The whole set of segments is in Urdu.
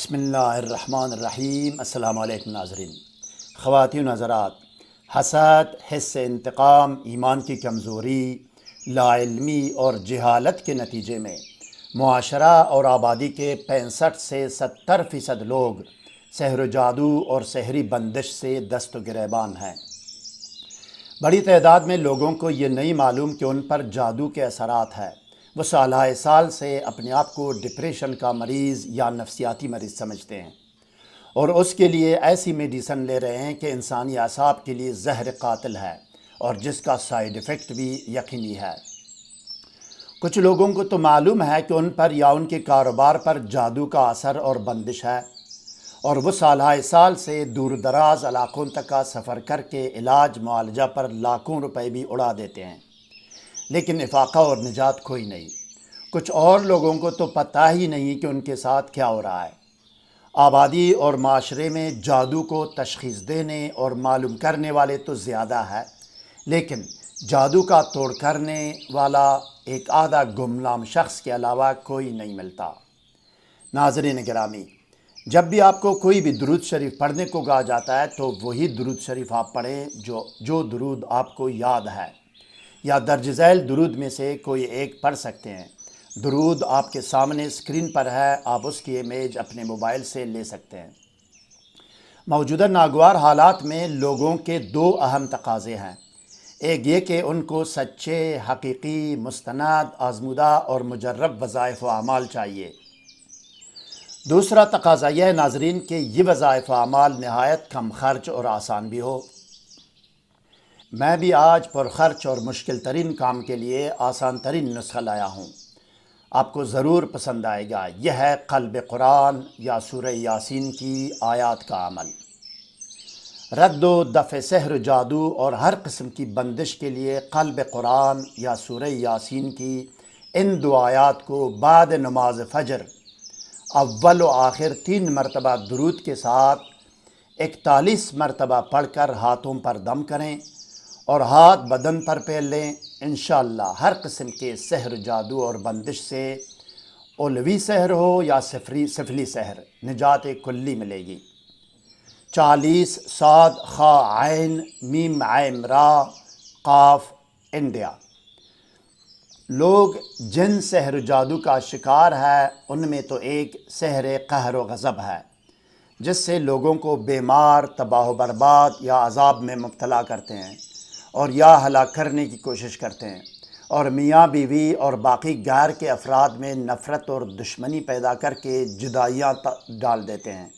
بسم اللہ الرحمن الرحیم۔ السلام علیکم ناظرین۔ خواتین و حضرات، حسد، حس انتقام، ایمان کی کمزوری، لا علمی اور جہالت کے نتیجے میں معاشرہ اور آبادی کے 65 سے 70% لوگ سحر و جادو اور سحری بندش سے دست و گریبان ہیں۔ بڑی تعداد میں لوگوں کو یہ نہیں معلوم کہ ان پر جادو کے اثرات ہیں۔ وہ سالہ سال سے اپنے آپ کو ڈپریشن کا مریض یا نفسیاتی مریض سمجھتے ہیں اور اس کے لیے ایسی میڈیسن لے رہے ہیں کہ انسانی اعصاب کے لیے زہر قاتل ہے اور جس کا سائیڈ ایفیکٹ بھی یقینی ہے۔ کچھ لوگوں کو تو معلوم ہے کہ ان پر یا ان کے کاروبار پر جادو کا اثر اور بندش ہے اور وہ سالہ سال سے دور دراز علاقوں تک کا سفر کر کے علاج معالجہ پر لاکھوں روپے بھی اڑا دیتے ہیں، لیکن افاقہ اور نجات کوئی نہیں۔ کچھ اور لوگوں کو تو پتہ ہی نہیں کہ ان کے ساتھ کیا ہو رہا ہے۔ آبادی اور معاشرے میں جادو کو تشخیص دینے اور معلوم کرنے والے تو زیادہ ہے، لیکن جادو کا توڑ کرنے والا ایک آدھا گمنام شخص کے علاوہ کوئی نہیں ملتا۔ ناظرین گرامی، جب بھی آپ کو کوئی بھی درود شریف پڑھنے کو کہا جاتا ہے تو وہی درود شریف آپ پڑھیں جو درود آپ کو یاد ہے، یا درج ذیل درود میں سے کوئی ایک پڑھ سکتے ہیں۔ درود آپ کے سامنے اسکرین پر ہے، آپ اس کی امیج اپنے موبائل سے لے سکتے ہیں۔ موجودہ ناگوار حالات میں لوگوں کے دو اہم تقاضے ہیں۔ ایک یہ کہ ان کو سچے، حقیقی، مستند، آزمودہ اور مجرب وظائف و اعمال چاہیے۔ دوسرا تقاضا یہ ہے ناظرین کہ یہ وظائف و اعمال نہایت کم خرچ اور آسان بھی ہو۔ میں بھی آج پرخرچ اور مشکل ترین کام کے لیے آسان ترین نسخہ لایا ہوں، آپ کو ضرور پسند آئے گا۔ یہ ہے قلب قرآن یا سورہ یاسین کی آیات کا عمل۔ رد و دفع سحر و جادو اور ہر قسم کی بندش کے لیے قلب قرآن یا سورہ یاسین کی ان دو آیات کو بعد نماز فجر اول و آخر 3 مرتبہ درود کے ساتھ 41 مرتبہ پڑھ کر ہاتھوں پر دم کریں اور ہاتھ بدن پر پھیر لیں۔ انشاءاللہ ہر قسم کے سحر، جادو اور بندش سے، علوی سحر ہو یا سفلی سحر، نجات کلی ملے گی۔ 40 صاد خا عین میم عین را قاف انڈیا۔ لوگ جن سحر و جادو کا شکار ہے ان میں تو ایک سحر قہر و غضب ہے، جس سے لوگوں کو بیمار، تباہ و برباد یا عذاب میں مبتلا کرتے ہیں اور یا ہلاک کرنے کی کوشش کرتے ہیں، اور میاں بیوی اور باقی غیر کے افراد میں نفرت اور دشمنی پیدا کر کے جدائیاں ڈال دیتے ہیں۔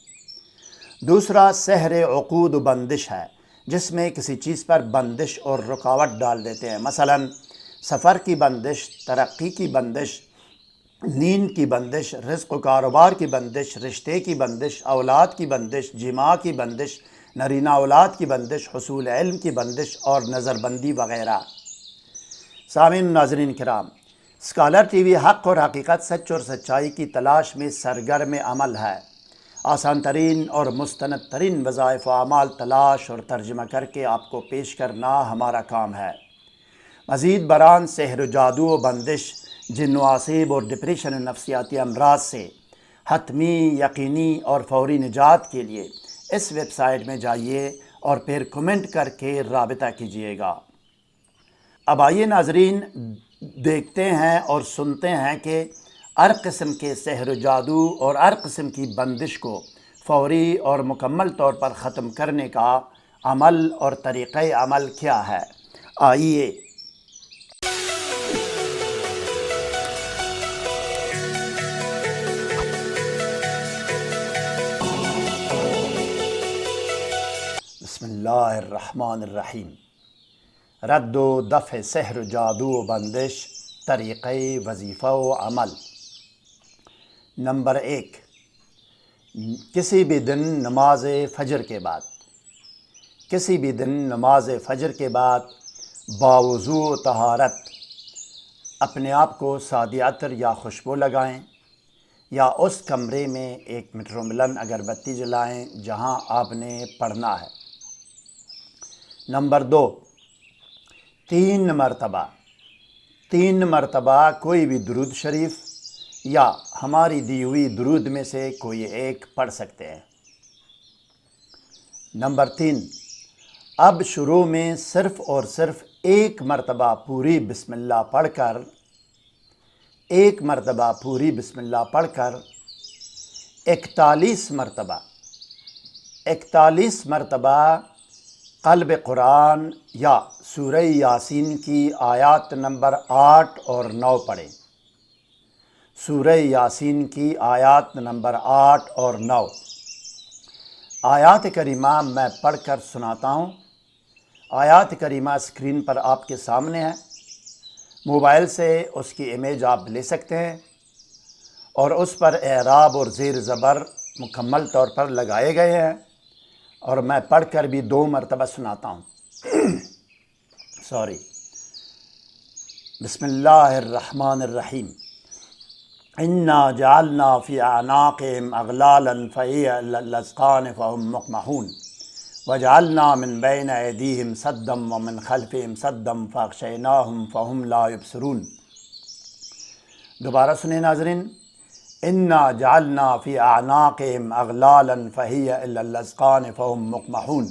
دوسرا سحر عقود و بندش ہے، جس میں کسی چیز پر بندش اور رکاوٹ ڈال دیتے ہیں، مثلا سفر کی بندش، ترقی کی بندش، نیند کی بندش، رزق و کاروبار کی بندش، رشتے کی بندش، اولاد کی بندش، جماع کی بندش، نرینہ اولاد کی بندش، حصول علم کی بندش اور نظر بندی وغیرہ۔ سامعین ناظرین کرام، اسکالر ٹی وی حق اور حقیقت، سچ اور سچائی کی تلاش میں سرگرم عمل ہے۔ آسان ترین اور مستند ترین وظائف و اعمال تلاش اور ترجمہ کر کے آپ کو پیش کرنا ہمارا کام ہے۔ مزید برآں سحر و جادو و بندش، جن و آسیب اور ڈپریشن و نفسیاتی امراض سے حتمی، یقینی اور فوری نجات کے لیے اس ویب سائٹ میں جائیے اور پھر کمنٹ کر کے رابطہ کیجیے گا۔ اب آئیے ناظرین، دیکھتے ہیں اور سنتے ہیں کہ ہر قسم کے سحر و جادو اور ہر قسم کی بندش کو فوری اور مکمل طور پر ختم کرنے کا عمل اور طریقہ عمل کیا ہے۔ آئیے۔ بسم اللہ الرحمن الرحیم۔ رد و دفع سحر و جادو و بندش، طریقہ وظیفہ و عمل۔ نمبر 1، کسی بھی دن نماز فجر کے بعد باوضو و طہارت اپنے آپ کو سادی عطر یا خوشبو لگائیں، یا اس کمرے میں ایک مٹروملن اگربتی جلائیں جہاں آپ نے پڑھنا ہے۔ نمبر 2، 3 مرتبہ کوئی بھی درود شریف یا ہماری دی ہوئی درود میں سے کوئی ایک پڑھ سکتے ہیں۔ نمبر 3، اب شروع میں صرف اور صرف ایک مرتبہ پوری بسم اللہ پڑھ کر 41 مرتبہ قلب قرآن یا سورہ یاسین کی آیات نمبر 8 اور 9 پڑھیں۔ سورہ یاسین کی آیات نمبر 8 اور 9 آیات کریمہ میں پڑھ کر سناتا ہوں۔ آیات کریمہ اسکرین پر آپ کے سامنے ہے، موبائل سے اس کی امیج آپ لے سکتے ہیں اور اس پر اعراب اور زیر زبر مکمل طور پر لگائے گئے ہیں، اور میں پڑھ کر بھی 2 مرتبہ سناتا ہوں۔ بسم اللہ الرحمن الرحیم۔ انا جعلنا فی اعناقہم اغلالا فہی الی الاذقان فہم مقمحون وجعلنا من بین ایدیہم سدا ومن خلفہم سدا فاغشیناہم فہم لا یبصرون۔ دوبارہ سنیں ناظرین، انا جعلنا فی اعناقہم اغلالا فہی الی الاذقان فہم مقمحون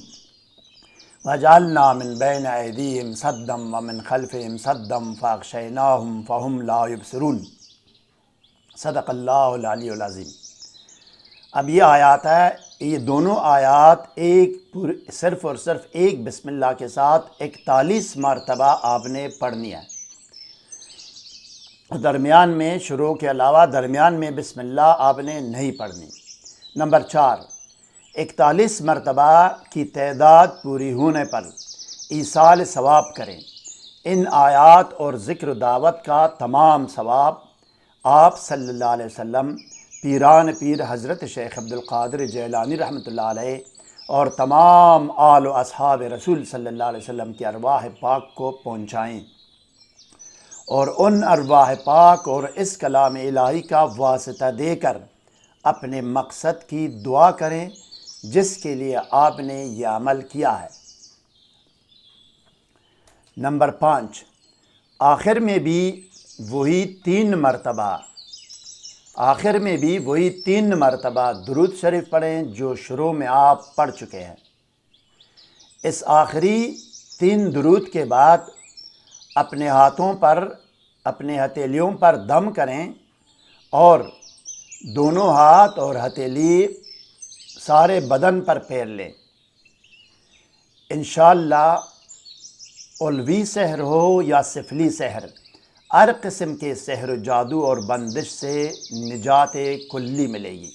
وجعلنا من بین ایدیہم سدا ومن خلفہم سدا فاغشیناہم فہم لا یبصرون۔ صدق اللہ العلی العظیم۔ اب یہ آیات ہے، یہ دونوں آیات صرف اور صرف ایک بسم اللہ کے ساتھ 41 مرتبہ آپ نے پڑھنی ہے۔ درمیان میں شروع کے علاوہ درمیان میں بسم اللہ آپ نے نہیں پڑھنی۔ نمبر 4، 41 مرتبہ کی تعداد پوری ہونے پر ایصال ثواب کریں۔ ان آیات اور ذکر دعوت کا تمام ثواب آپ صلی اللہ علیہ وسلم، پیران پیر حضرت شیخ عبدالقادر جیلانی رحمۃ اللہ علیہ اور تمام آل و اصحاب رسول صلی اللہ علیہ وسلم کی ارواح پاک کو پہنچائیں، اور ان ارواح پاک اور اس کلام الہی کا واسطہ دے کر اپنے مقصد کی دعا کریں جس کے لیے آپ نے یہ عمل کیا ہے۔ نمبر 5، آخر میں بھی وہی 3 مرتبہ درود شریف پڑھیں جو شروع میں آپ پڑھ چکے ہیں۔ اس آخری 3 درود کے بعد اپنے ہاتھوں پر، اپنے ہتھیلیوں پر دم کریں اور دونوں ہاتھ اور ہتھیلی سارے بدن پر پھیر لیں۔ انشاءاللہ علوی سحر ہو یا سفلی سحر، ہر قسم کے سحر و جادو اور بندش سے نجات کلی ملے گی۔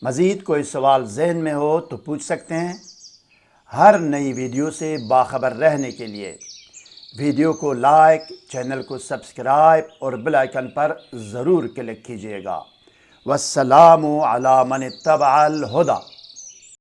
مزید کوئی سوال ذہن میں ہو تو پوچھ سکتے ہیں۔ ہر نئی ویڈیو سے باخبر رہنے کے لیے ویڈیو کو لائک، چینل کو سبسکرائب اور بیل آئیکن پر ضرور کلک کیجیے گا۔ والسلام علی من اتبع الہدی۔